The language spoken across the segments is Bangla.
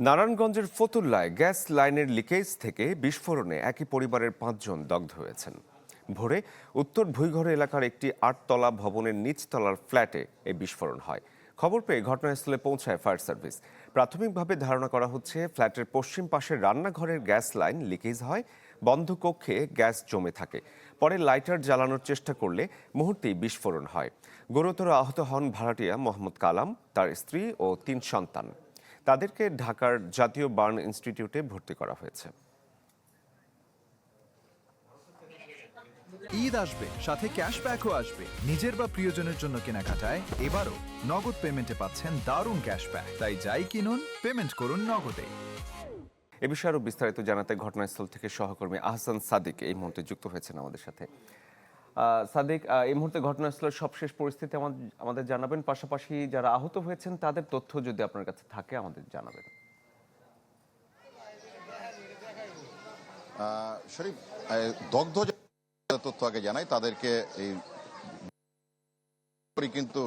নারায়ণগঞ্জের ফতুল্লায় গ্যাস লাইনের লিকেজ থেকে বিস্ফোরণে একই পরিবারের ৫ জন দগ্ধ হয়েছেন। ভোরে উত্তর ভুইঘর এলাকার একটি ৮ তলা ভবনের নিচতলার ফ্ল্যাটে এই বিস্ফোরণ হয়। খবর পেয়ে ঘটনাস্থলে পৌঁছায় ফায়ার সার্ভিস। প্রাথমিকভাবে ধারণা করা হচ্ছে ফ্ল্যাটের পশ্চিম পাশের রান্নাঘরের গ্যাস লাইন লিকেজ হয়, বন্ধ কক্ষে গ্যাস জমে থাকে। পরে লাইটার জ্বালানোর চেষ্টা করলে মুহূর্তেই বিস্ফোরণ হয়। গুরুতর আহত হন ভাড়াটিয়া মোহাম্মদ কালাম, তার স্ত্রী ও ৩ সন্তান। তাদেরকে ঢাকার জাতীয় বার্ন ইনস্টিটিউটে ভর্তি করা হয়েছে। ঈদ আসবে, সাথে ক্যাশব্যাকও আসবে। নিজের বা প্রিয়জনের জন্য কেনাকাটায় এবারও নগদ পেমেন্টে পাচ্ছেন দারুণ ক্যাশব্যাক। তাই যাই কিনুন, পেমেন্ট করুন নগদে। এ বিষয়ে আরো বিস্তারিত জানাতে ঘটনাস্থল থেকে সহকর্মী আহসান সাদিক এই মুহূর্তে যুক্ত হয়েছেন আমাদের সাথে। সাদিক, এই মুহূর্তে ঘটনাস্থলের সবশেষ পরিস্থিতি আমাদের জানাবেন, পাশাপাশি যারা আহত হয়েছেন তাদের তথ্য যদি আপনার কাছে থাকে আমাদের জানাবেন। শরীফ, দগ্ধ তথ্য আগে জানাই, তাদেরকে এই কিন্তু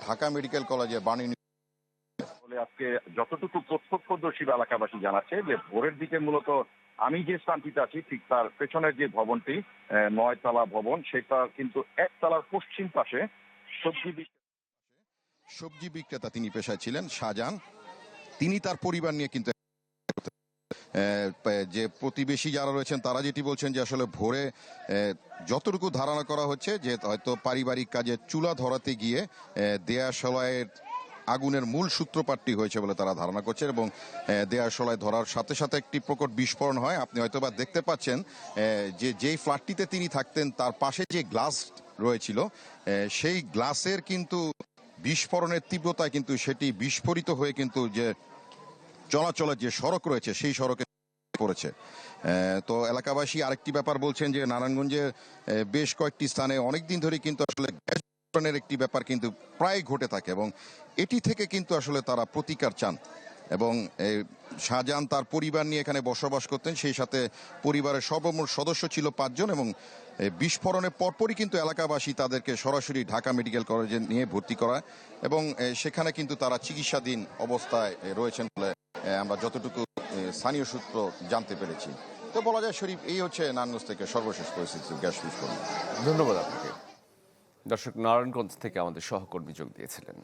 ঢাকা মেডিকেল কলেজে বার্ন বলে আজকে যতটুকু প্রত্যক্ষদর্শী এলাকাবাসী জানাচ্ছে যে ভোরের দিকে মূলত আমি যে স্থানটিতে আছি ঠিক তার পেছনের যে ভবনটি ৯ তলা ভবন, সেটা কিন্তু ১ তলার পশ্চিম পাশে সবজি বিক্রেতা তিনি পেশায় ছিলেন শাহজাহান। তিনি তার পরিবার নিয়ে কিন্তু যে প্রতিবেশী যারা রয়েছেন তারা যেটি বলছেন যে আসলে ভোরে যতটুকু ধারণা করা হচ্ছে যে হয়তো পারিবারিক কাজে চুলা ধরাতে গিয়ে দেয়াশলাইয়ের আগুনের মূল সূত্রপাতটি হয়েছে বলে তারা ধারণা করছে এবং দেয়াশলাই ধরার সাথে সাথে একটি প্রকট বিস্ফোরণ হয়। আপনি হয়তোবা দেখতে পাচ্ছেন যে যেই ফ্ল্যাটটিতে তিনি থাকতেন তার পাশে যে গ্লাস রয়েছিল সেই গ্লাসের কিন্তু বিস্ফোরণের তীব্রতায় কিন্তু সেটি বিস্ফোরিত হয়ে কিন্তু যে চলাচলের যে সড়ক রয়েছে সেই সড়কে পড়েছে। তো এলাকাবাসী আরেকটি ব্যাপার বলছেন যে নারায়ণগঞ্জে বেশ কয়েকটি স্থানে অনেকদিন ধরে কিন্তু আসলে গ্যাস বিস্ফোরণের একটি ব্যাপার কিন্তু প্রায় ঘটে থাকে এবং এটি থেকে কিন্তু আসলে তারা প্রতিকার চান এবং শাহজাহান তার পরিবার নিয়ে এখানে বসবাস করতেন, সেই সাথে পরিবারের সর্বমোট সদস্য ছিল ৫ জন এবং বিস্ফোরণের পরপরই কিন্তু এলাকাবাসী তাদেরকে সরাসরি ঢাকা মেডিকেল কলেজে নিয়ে ভর্তি করায় এবং সেখানে কিন্তু তারা চিকিৎসাধীন অবস্থায় রয়েছেন বলে আমরা যতটুকু স্থানীয় সূত্র জানতে পেরেছি। তো বলা যায় শরীফ, এই হচ্ছে নারায়ণগঞ্জ থেকে সর্বশেষ পরিস্থিতি গ্যাস বিস্ফোরণ। ধন্যবাদ আপনাকে। দর্শক, নারায়ণগঞ্জ থেকে আমাদের সহকর্মী যোগ দিয়েছিলেন।